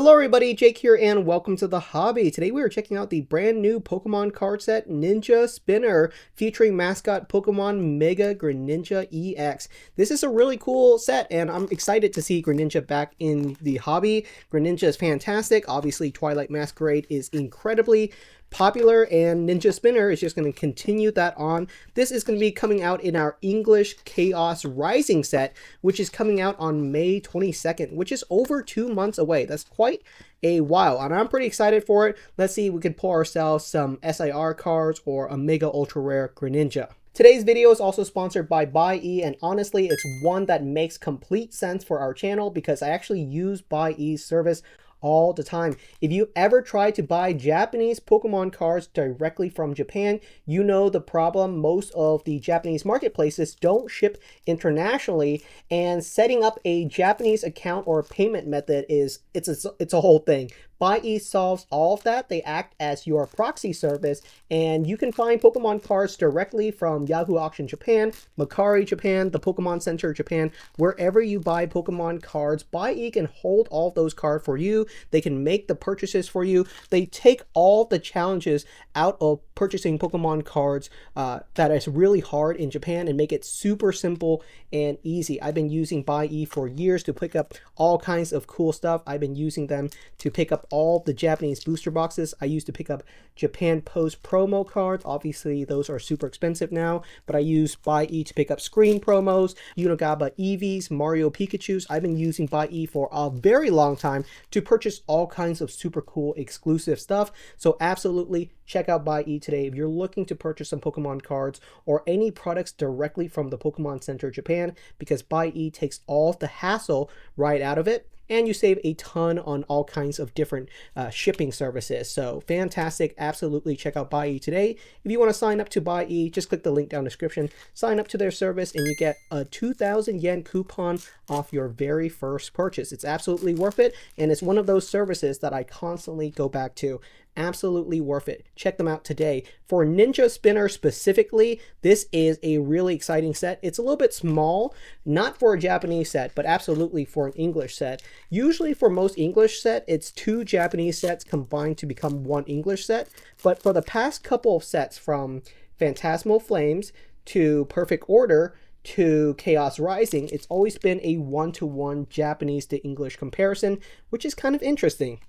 Hello everybody, Jake here and welcome to the hobby. Today we are checking out the brand new Pokemon card set Ninja Spinner featuring mascot Pokemon Mega Greninja EX. This is a really cool set and I'm excited to see Greninja back in the hobby. Greninja is fantastic. Obviously Twilight Masquerade is incredibly popular and Ninja Spinner is just going to continue that on. This is going to be coming out in our English Chaos Rising set, which is coming out on May 22nd, which is over 2 months away. That's quite a while and I'm pretty excited for it. Let's see if we can pull ourselves some SIR cards or a Mega Ultra Rare Greninja. Today's video is also sponsored by Buyee, and honestly it's one that makes complete sense for our channel because I actually use Buyee's service all the time. If you ever try to buy Japanese Pokemon cards directly from Japan, you know the problem. Most of the Japanese marketplaces don't ship internationally, and setting up a Japanese account or payment method it's a whole thing. Buyee solves all of that. They act as your proxy service, and you can find Pokemon cards directly from Yahoo Auction Japan, Mercari Japan, the Pokemon Center Japan. Wherever you buy Pokemon cards, Buyee can hold all of those cards for you. They can make the purchases for you. They take all the challenges out of purchasing Pokemon cards that is really hard in Japan and make it super simple and easy. I've been using Buyee for years to pick up all kinds of cool stuff. I've been using them to pick up all the Japanese booster boxes. I used to pick up Japan Post promo cards. Obviously those are super expensive now, but I use Buyee to pick up screen promos, Unogaba Eevees, Mario Pikachus. I've been using Buyee for a very long time to purchase all kinds of super cool exclusive stuff. So absolutely check out Buyee today if you're looking to purchase some Pokemon cards or any products directly from the Pokemon Center Japan, because Buyee takes all the hassle right out of it. And you save a ton on all kinds of different shipping services. So fantastic. Absolutely check out Buyee today. If you want to sign up to Buyee, just click the link down in the description. Sign up to their service and you get a 2,000 yen coupon off your very first purchase. It's absolutely worth it. And it's one of those services that I constantly go back to. Absolutely worth it. Check them out today. For Ninja Spinner specifically, this is a really exciting set. It's a little bit small, not for a Japanese set, but absolutely for an English set. Usually for most English set, it's 2 Japanese sets combined to become 1 English set. But for the past couple of sets, from Phantasmal Flames to Perfect Order to Chaos Rising, it's always been a 1-to-1 Japanese to English comparison, which is kind of interesting.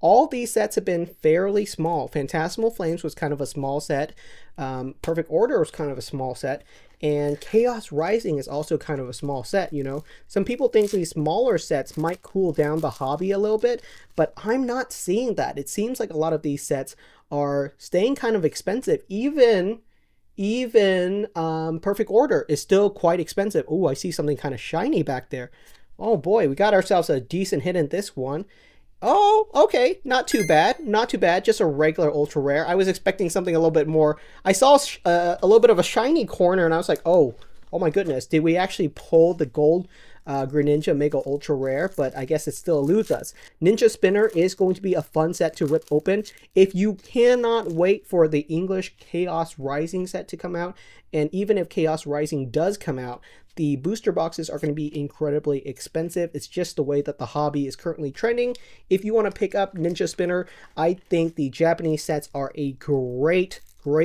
All these sets have been fairly small. Phantasmal Flames was kind of a small set. Perfect Order was kind of a small set. And Chaos Rising is also kind of a small set, you know. Some people think these smaller sets might cool down the hobby a little bit, but I'm not seeing that. It seems like a lot of these sets are staying kind of expensive. Even Perfect Order is still quite expensive. Oh, I see something kind of shiny back there. Oh boy, we got ourselves a decent hit in this one. Oh, okay, not too bad, not too bad, just a regular ultra rare. I was expecting something a little bit more. I saw a little bit of a shiny corner and I was like, oh my goodness, did we actually pull the gold Greninja Mega Ultra Rare? But I guess it still eludes us. Ninja Spinner is going to be a fun set to rip open. If you cannot wait for the English Chaos Rising set to come out, and even if Chaos Rising does come out, the booster boxes are going to be incredibly expensive. It's just the way that the hobby is currently trending. If you want to pick up Ninja Spinner, I think the Japanese sets are a great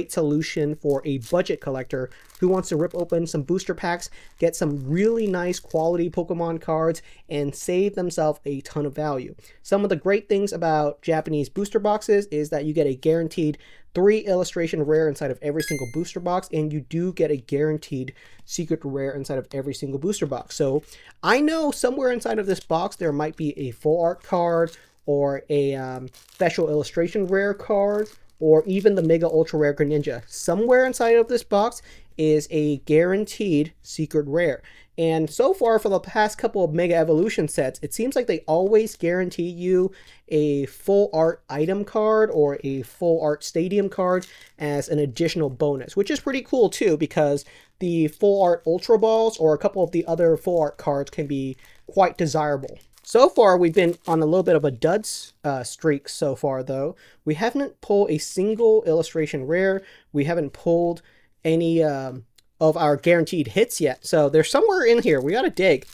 solution for a budget collector who wants to rip open some booster packs, get some really nice quality Pokemon cards, and save themselves a ton of value. Some of the great things about Japanese booster boxes is that you get a guaranteed 3 illustration rare inside of every single booster box, and you do get a guaranteed secret rare inside of every single booster box. So I know somewhere inside of this box there might be a full art card or a special illustration rare card, or even the Mega Ultra Rare Greninja. Somewhere inside of this box is a guaranteed secret rare. And so far for the past couple of Mega Evolution sets, it seems like they always guarantee you a full art item card or a full art stadium card as an additional bonus, which is pretty cool too, because the full art Ultra Balls or a couple of the other full art cards can be quite desirable. So far, we've been on a little bit of a duds streak so far, though. We haven't pulled a single illustration rare. We haven't pulled any of our guaranteed hits yet. So they're somewhere in here. We gotta dig.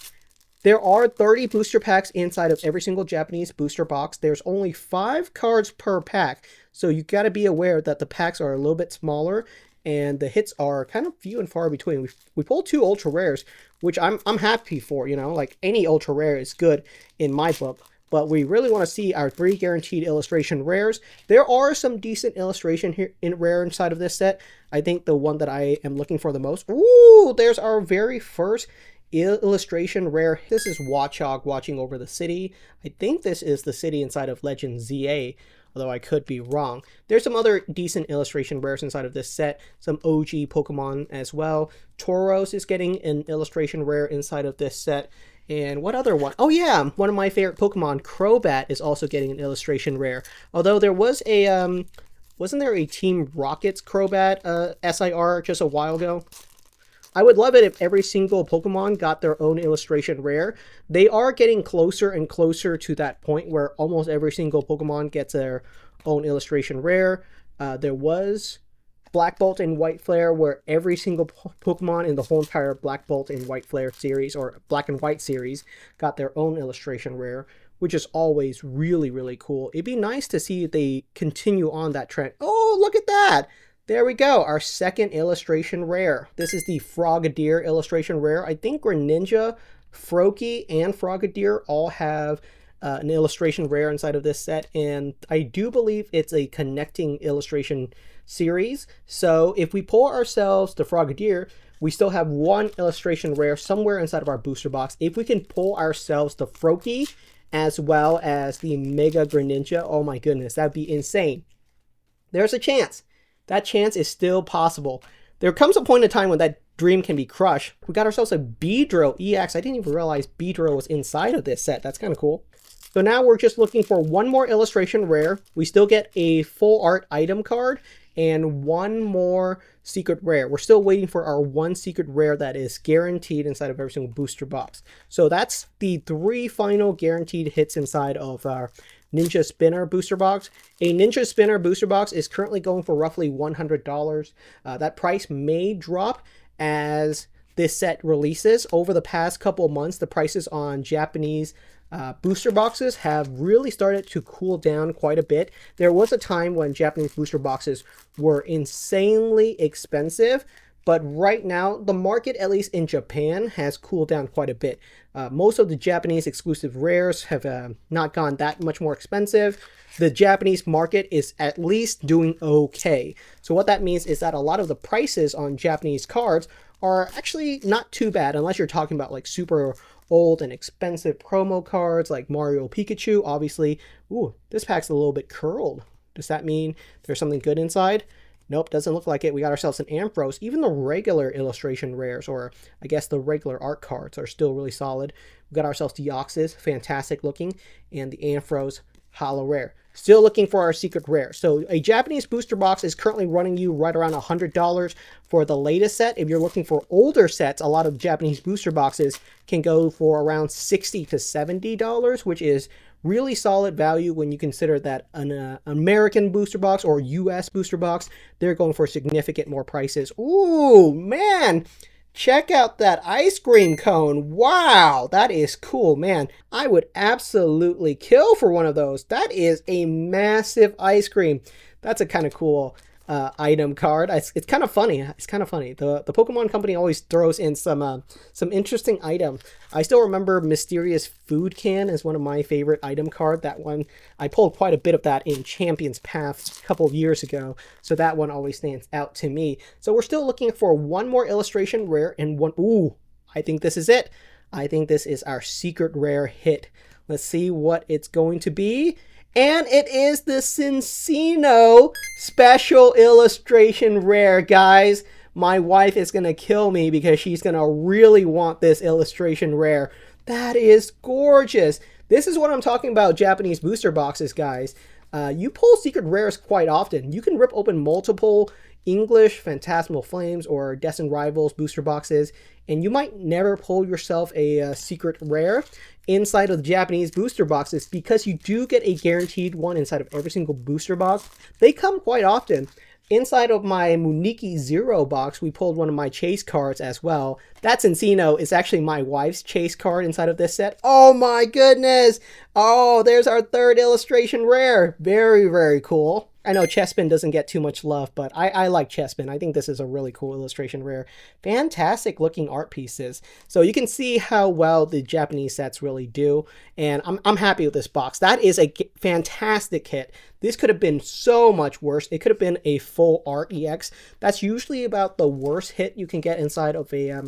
There are 30 booster packs inside of every single Japanese booster box. There's only 5 cards per pack, so you got to be aware that the packs are a little bit smaller and the hits are kind of few and far between. We pulled 2 ultra rares, which I'm happy for, you know, like any ultra rare is good in my book. But we really want to see our 3 guaranteed illustration rares. There are some decent illustration here in rare inside of this set. I think the one that I am looking for the most. Ooh, there's our very first illustration rare. This is Watchog watching over the city. I think this is the city inside of Legend ZA, although I could be wrong. There's some other decent illustration rares inside of this set, some OG Pokemon as well. Tauros is getting an illustration rare inside of this set. And what other one? Oh yeah, one of my favorite Pokemon, Crobat, is also getting an illustration rare. Although there was a, wasn't there a Team Rocket's Crobat SIR just a while ago? I would love it if every single Pokemon got their own illustration rare. They are getting closer and closer to that point where almost every single Pokemon gets their own illustration rare. There was Black Bolt and White Flare, where every single Pokemon in the whole entire Black Bolt and White Flare series, or Black and White series, got their own illustration rare, which is always really, really cool. It'd be nice to see if they continue on that trend. Oh, look at that! There we go, our second illustration rare. This is the Frogadier illustration rare. I think Greninja, Froakie, and Frogadier all have an illustration rare inside of this set, and I do believe it's a connecting illustration series. So if we pull ourselves the Frogadier, we still have 1 illustration rare somewhere inside of our booster box. If we can pull ourselves the Froakie as well as the Mega Greninja, oh my goodness, that'd be insane. There's a chance. That chance is still possible. There comes a point in time when that dream can be crushed. We got ourselves a Beedrill EX. I didn't even realize Beedrill was inside of this set. That's kind of cool. So now we're just looking for 1 more illustration rare. We still get a full art item card and 1 more secret rare. We're still waiting for our 1 secret rare that is guaranteed inside of every single booster box. So that's the 3 final guaranteed hits inside of our Ninja Spinner booster box. A Ninja Spinner booster box is currently going for roughly $100. That price may drop as this set releases. Over the past couple of months, the prices on Japanese booster boxes have really started to cool down quite a bit. There was a time when Japanese booster boxes were insanely expensive, but right now the market, at least in Japan, has cooled down quite a bit. Most of the Japanese exclusive rares have not gone that much more expensive. The Japanese market is at least doing okay. So what that means is that a lot of the prices on Japanese cards are actually not too bad, unless you're talking about like super old and expensive promo cards like Mario Pikachu. Obviously, ooh, this pack's a little bit curled. Does that mean there's something good inside? Nope, doesn't look like it. We got ourselves an Ampharos. Even the regular illustration rares, or I guess the regular art cards, are still really solid. We got ourselves the Deoxys, fantastic looking, and the Ampharos holo rare. Still looking for our secret rare. So a Japanese booster box is currently running you right around $100 for the latest set. If you're looking for older sets, a lot of Japanese booster boxes can go for around $60 to $70, which is really solid value when you consider that an American booster box or US booster box, they're going for significant more prices. Ooh, man! Check out that ice cream cone. Wow, that is cool, man. I would absolutely kill for one of those. That is a massive ice cream. That's a kind of cool item card. It's kind of funny. It's kind of funny. The Pokemon Company always throws in some interesting items. I still remember Mysterious Food Can as one of my favorite item card. That one, I pulled quite a bit of that in Champions Path a couple of years ago. So that one always stands out to me. So we're still looking for 1 more illustration rare and 1. Ooh, I think this is it. I think this is our secret rare hit. Let's see what it's going to be. And it is the Cincino special illustration rare, guys. My wife is going to kill me because she's going to really want this illustration rare. That is gorgeous. This is what I'm talking about, Japanese booster boxes, guys. You pull secret rares quite often. You can rip open multiple English Phantasmal Flames or Destined Rivals booster boxes, and you might never pull yourself a secret rare inside of the Japanese booster boxes because you do get a guaranteed one inside of every single booster box. They come quite often. Inside of my Muniki Zero box, we pulled one of my chase cards as well. That Cincino is actually my wife's chase card inside of this set. Oh my goodness! Oh, there's our third illustration rare. Very, very cool. I know Chespin doesn't get too much love, but I like Chespin. I think this is a really cool illustration rare. Fantastic looking art pieces. So you can see how well the Japanese sets really do, and I'm happy with this box. That is a fantastic hit. This could have been so much worse. It could have been a full art EX. That's usually about the worst hit you can get inside of a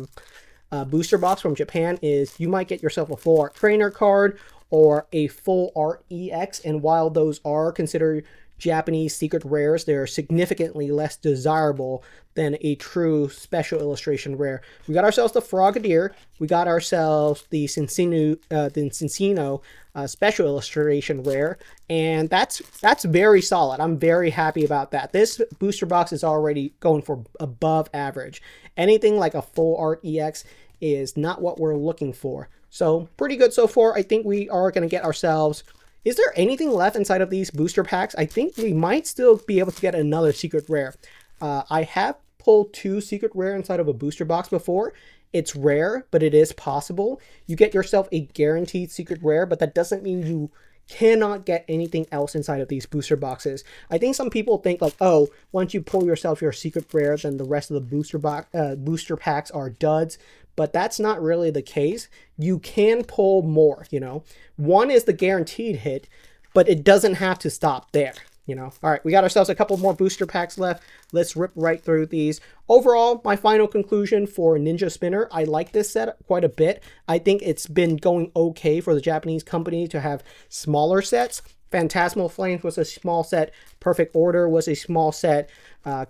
booster box from Japan. Is you might get yourself a full art trainer card or a full art EX, and while those are considered Japanese secret rares, they're significantly less desirable than a true special illustration rare. We got ourselves the Frogadier. We got ourselves the Cincino special illustration rare, and that's very solid. I'm very happy about that. This booster box is already going for above average. Anything like a full art EX is not what we're looking for. So pretty good so far. I think we are going to get ourselves... Is there anything left inside of these booster packs? I think we might still be able to get another secret rare. I have pulled 2 secret rare inside of a booster box before. It's rare, but it is possible. You get yourself a guaranteed secret rare, but that doesn't mean you cannot get anything else inside of these booster boxes. I think some people think like, oh, once you pull yourself your secret rare, then the rest of the booster packs are duds. But that's not really the case. You can pull more, you know. One is the guaranteed hit, but it doesn't have to stop there, you know. All right, we got ourselves a couple more booster packs left. Let's rip right through these. Overall, my final conclusion for Ninja Spinner, I like this set quite a bit. I think it's been going okay for the Japanese company to have smaller sets. Phantasmal Flames was a small set. Perfect Order was a small set.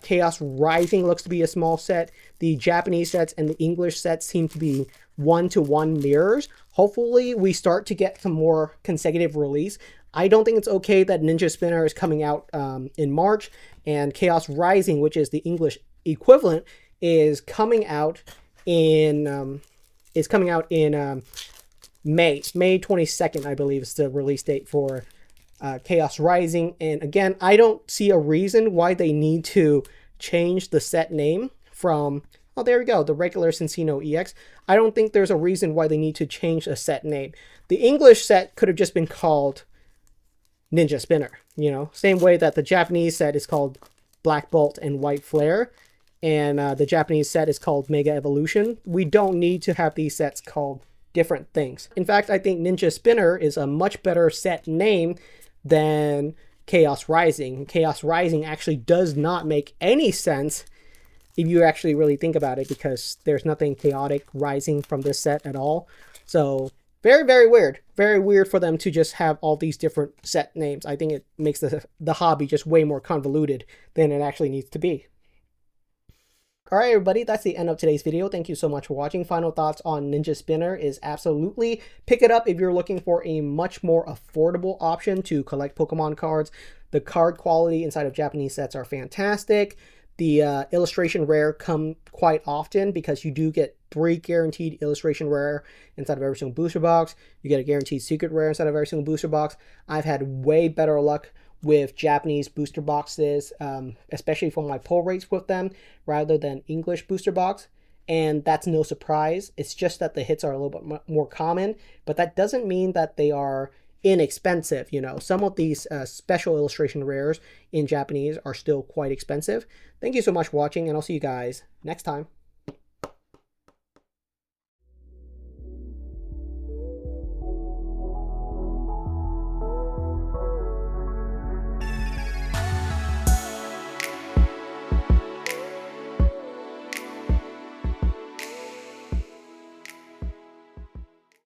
Chaos Rising looks to be a small set. The Japanese sets and the English sets seem to be one-to-one mirrors. Hopefully, we start to get some more consecutive release. I don't think it's okay that Ninja Spinner is coming out in March, and Chaos Rising, which is the English equivalent, is coming out in May 22nd, I believe, is the release date for Chaos Rising. And again, I don't see a reason why they need to change the set name from, oh, there we go, the regular Cincino EX. I don't think there's a reason why they need to change the set name. The English set could have just been called Ninja Spinner, you know, same way that the Japanese set is called Black Bolt and White Flare, and the Japanese set is called Mega Evolution. We don't need to have these sets called different things. In fact, I think Ninja Spinner is a much better set name than Chaos Rising. Chaos Rising actually does not make any sense if you actually really think about it, because there's nothing chaotic rising from this set at all. So very, very weird. Very weird for them to just have all these different set names. I think it makes the hobby just way more convoluted than it actually needs to be. Alright everybody, that's the end of today's video. Thank you so much for watching. Final thoughts on Ninja Spinner is absolutely pick it up if you're looking for a much more affordable option to collect Pokemon cards. The card quality inside of Japanese sets are fantastic. The illustration rare come quite often because you do get 3 guaranteed illustration rare inside of every single booster box. You get a guaranteed secret rare inside of every single booster box. I've had way better luck with Japanese booster boxes, especially for my pull rates with them, rather than English booster box. And that's no surprise. It's just that the hits are a little bit more common, but that doesn't mean that they are inexpensive. You know, some of these special illustration rares in Japanese are still quite expensive. Thank you so much for watching, and I'll see you guys next time.